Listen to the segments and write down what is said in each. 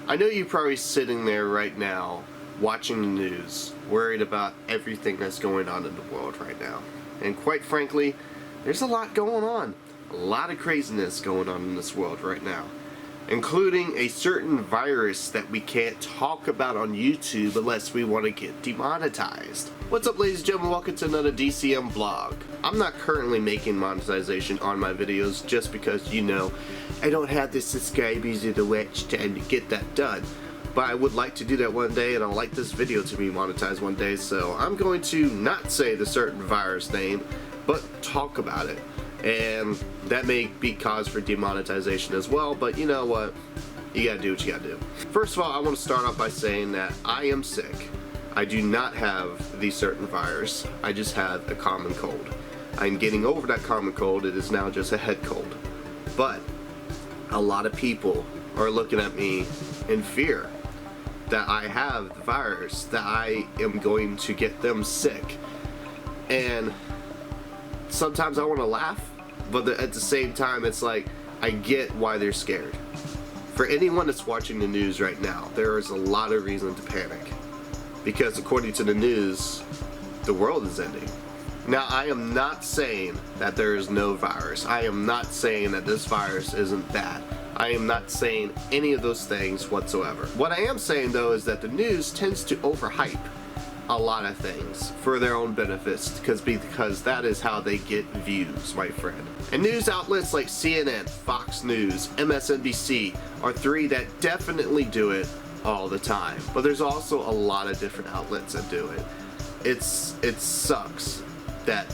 I know you're probably sitting there right now watching the news, worried about everything that's going on in the world right now. And quite frankly, there's a lot going on. A lot of craziness going on in this world right now, including a certain virus that we can't talk about on YouTube unless we want to get demonetized. What's up, ladies and gentlemen? Welcome to another DCM vlog. I'm not currently making monetization on my videos just because, you know, I don't have the subscribers or the watch time to get that done. But I would like to do that one day, and I'd like this video to be monetized one day, so I'm going to not say the certain virus name, but talk about it. And that may be cause for demonetization as well, but you know what? You gotta do what you gotta do. First of all, I want to start off by saying that I am sick. I do not have the certain virus. I just have a common cold. I'm getting over that common cold. It is now just a head cold. But a lot of people are looking at me in fear that I have the virus, that I am going to get them sick. And sometimes I want to laugh, but at the same time, it's like, I get why they're scared. For anyone that's watching the news right now, there is a lot of reason to panic. Because according to the news, the world is ending. Now, I am not saying that there is no virus. I am not saying that this virus isn't bad. I am not saying any of those things whatsoever. What I am saying, though, is that the news tends to overhype a lot of things for their own benefits because that is how they get views, my friend. And news outlets like CNN, Fox News, MSNBC are three that definitely do it all the time. But there's also a lot of different outlets that do it. It sucks that,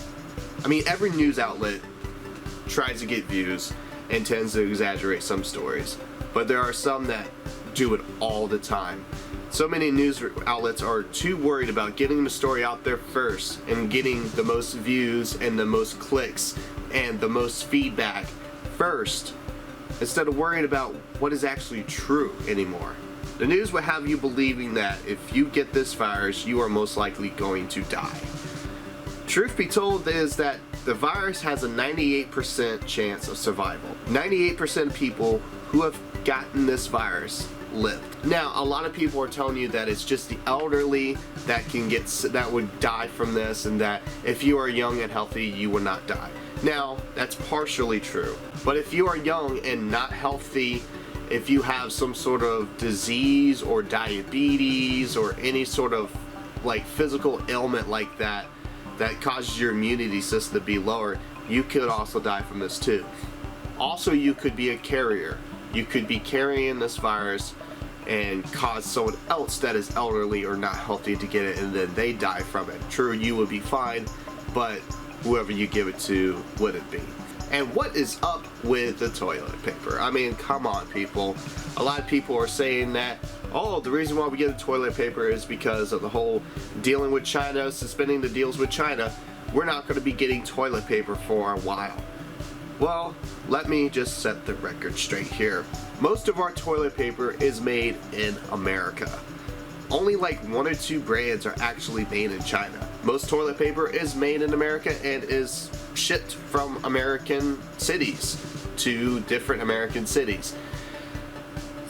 I mean, every news outlet tries to get views and tends to exaggerate some stories, but there are some that do it all the time. So many news outlets are too worried about getting the story out there first and getting the most views and the most clicks and the most feedback first, instead of worrying about what is actually true anymore. The news will have you believing that if you get this virus, you are most likely going to die. Truth be told is that the virus has a 98% chance of survival. 98% of people who have gotten this virus lived. Now, a lot of people are telling you that it's just the elderly that would die from this, and that if you are young and healthy, you will not die. Now, that's partially true. But if you are young and not healthy, if you have some sort of disease or diabetes or any sort of like physical ailment like that causes your immunity system to be lower, you could also die from this too. Also, you could be a carrier. You could be carrying this virus and cause someone else that is elderly or not healthy to get it, and then they die from it. True, you would be fine, but whoever you give it to wouldn't be. And what is up with the toilet paper? I mean, come on, people. A lot of people are saying that, oh, the reason why we get the toilet paper is because of the whole dealing with China, suspending the deals with China. We're not going to be getting toilet paper for a while. Well, let me just set the record straight here. Most of our toilet paper is made in America. Only like 1 or 2 brands are actually made in China. Most toilet paper is made in America and is shipped from American cities to different American cities.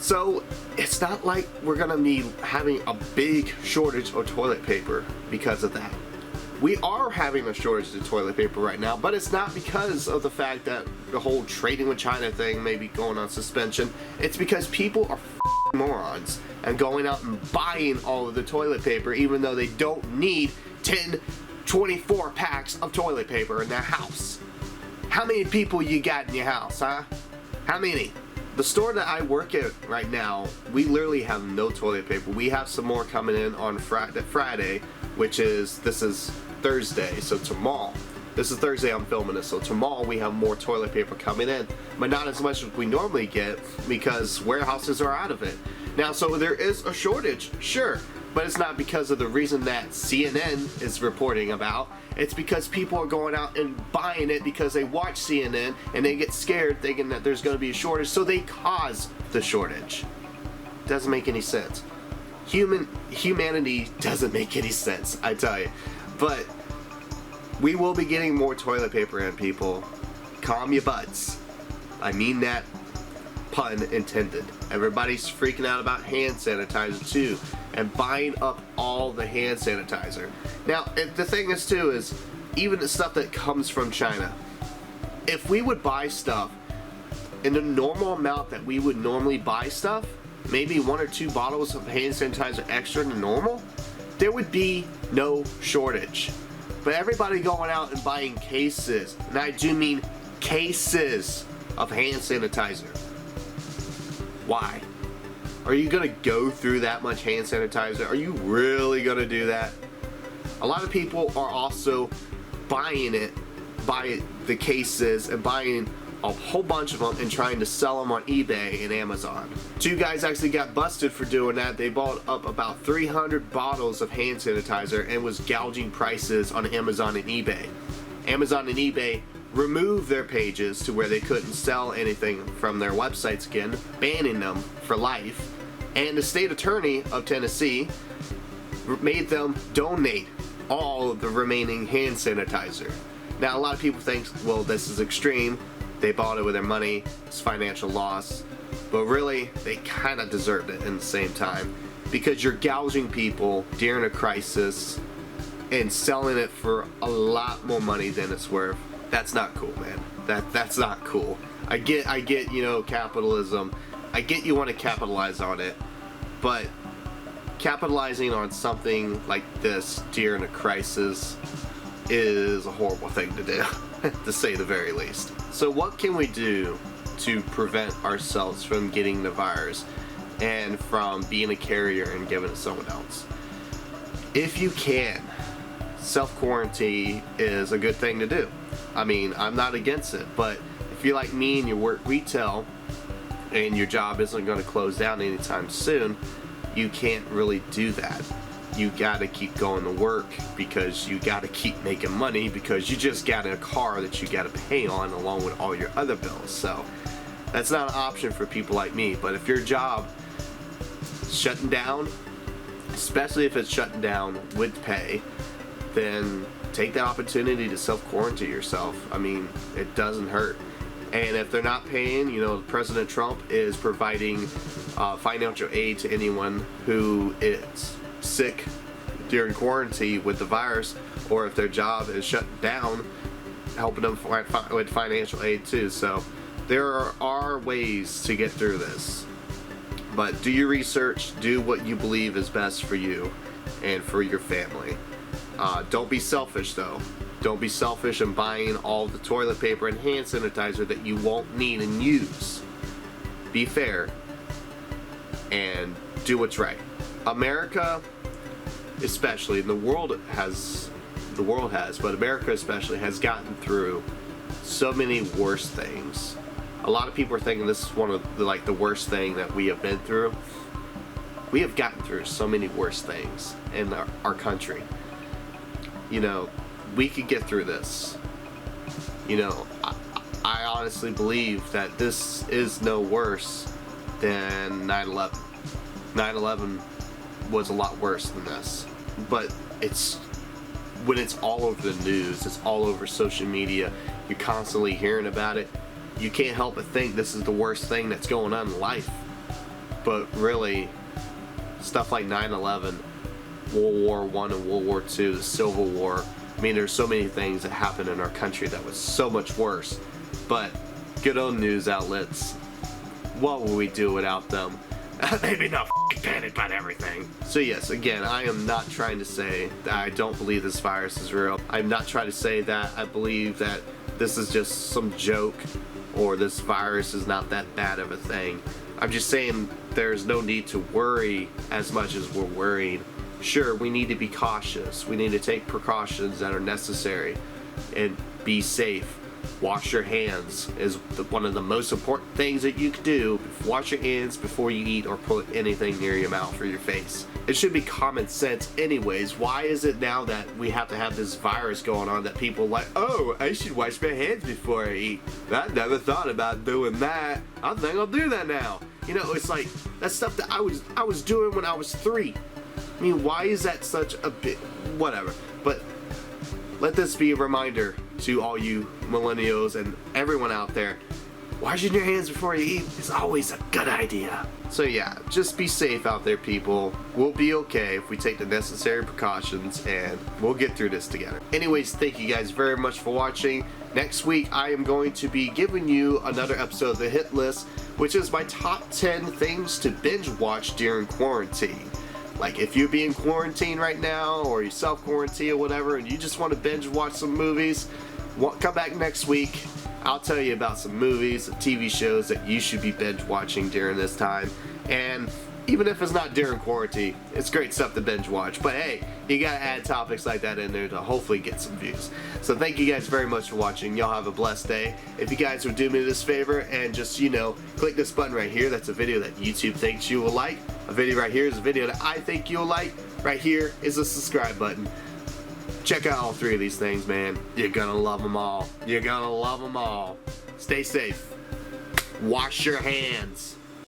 So it's not like we're gonna be having a big shortage of toilet paper because of that. We are having a shortage of toilet paper right now, but it's not because of the fact that the whole trading with China thing may be going on suspension. It's because people are morons and going out and buying all of the toilet paper even though they don't need 10, 24 packs of toilet paper in their house. How many people you got in your house, huh? How many? The store that I work at right now, we literally have no toilet paper. We have some more coming in on Friday, which is, this is Thursday, so tomorrow. This is Thursday I'm filming this, so tomorrow we have more toilet paper coming in, but not as much as we normally get because warehouses are out of it. Now, so there is a shortage, sure, but it's not because of the reason that CNN is reporting about. It's because people are going out and buying it because they watch CNN and they get scared thinking that there's going to be a shortage, so they cause the shortage. Doesn't make any sense. Humanity doesn't make any sense, I tell you. But we will be getting more toilet paper in, people. Calm your butts. I mean that pun intended. Everybody's freaking out about hand sanitizer too, and buying up all the hand sanitizer. Now, the thing is too is, even the stuff that comes from China, if we would buy stuff in the normal amount that we would normally buy stuff, maybe 1 or 2 bottles of hand sanitizer extra than normal, there would be no shortage. But everybody going out and buying cases, and I do mean cases of hand sanitizer. Why? Are you gonna go through that much hand sanitizer? Are you really gonna do that? A lot of people are also buying the cases and buying a whole bunch of them and trying to sell them on eBay and Amazon. 2 guys actually got busted for doing that. They bought up about 300 bottles of hand sanitizer and was gouging prices on Amazon and eBay. Amazon and eBay removed their pages to where they couldn't sell anything from their websites again, banning them for life. And the state attorney of Tennessee made them donate all of the remaining hand sanitizer. Now, a lot of people think, well, this is extreme. They bought it with their money. It's financial loss. But really, they kind of deserved it in the same time, because you're gouging people during a crisis and selling it for a lot more money than it's worth. That's not cool, man. That's not cool. I get, you know, capitalism. I get you want to capitalize on it, but capitalizing on something like this during a crisis is a horrible thing to do, to say the very least. So what can we do to prevent ourselves from getting the virus and from being a carrier and giving it to someone else? If you can, self-quarantine is a good thing to do. I mean, I'm not against it, but if you're like me and you work retail and your job isn't going to close down anytime soon, you can't really do that. You gotta keep going to work because you gotta keep making money, because you just got a car that you gotta pay on along with all your other bills. So that's not an option for people like me. But if your job is shutting down, especially if it's shutting down with pay, then take that opportunity to self-quarantine yourself. I mean, it doesn't hurt. And if they're not paying, you know, President Trump is providing financial aid to anyone who is sick during quarantine with the virus, or if their job is shut down, helping them with financial aid too. So there are ways to get through this, but do your research, do what you believe is best for you and for your family. Don't be selfish though. Don't be selfish in buying all the toilet paper and hand sanitizer that you won't need and use. Be fair and do what's right. America especially, the world has, but America especially has gotten through so many worse things. A lot of people are thinking this is one of the worst thing that we have been through. We have gotten through so many worse things in our country. You know, we could get through this. You know, I honestly believe that this is no worse than 9/11. 9/11 was a lot worse than this, but when it's all over the news, it's all over social media, you're constantly hearing about it, you can't help but think this is the worst thing that's going on in life. But really, stuff like 9/11, World War I and World War II, the Civil War, I mean, there's so many things that happened in our country that was so much worse. But good old news outlets, what would we do without them? Maybe not panic about everything. So yes, again, I am not trying to say that I don't believe this virus is real. I'm not trying to say that I believe that this is just some joke or this virus is not that bad of a thing. I'm just saying there's no need to worry as much as we're worried. Sure, we need to be cautious. We need to take precautions that are necessary and be safe. Wash your hands is one of the most important things that you can do. Wash your hands before you eat or put anything near your mouth or your face. It should be common sense anyways. Why is it now that we have to have this virus going on that people are like, oh, I should wash my hands before I eat? I never thought about doing that. I think I'll do that now. You know, it's like that's stuff that I was doing when I was 3. I mean, why is that such a bit, whatever. But let this be a reminder to all you millennials and everyone out there. washing your hands before you eat is always a good idea. So yeah, just be safe out there, people. We'll be okay if we take the necessary precautions, and we'll get through this together. Anyways, thank you guys very much for watching. Next week, I am going to be giving you another episode of the Hit List, which is my top 10 things to binge watch during quarantine. Like, if you're being quarantined right now, or you self-quarantine or whatever, and you just want to binge watch some movies, come back next week. I'll tell you about some movies and TV shows that you should be binge watching during this time. And even if it's not during quarantine, it's great stuff to binge watch. But hey, you gotta add topics like that in there to hopefully get some views. So thank you guys very much for watching. Y'all have a blessed day. If you guys would do me this favor and just, click this button right here. That's a video that YouTube thinks you will like. A video right here is a video that I think you'll like. Right here is a subscribe button. Check out all three of these things, man. You're gonna love them all. You're gonna love them all. Stay safe. Wash your hands.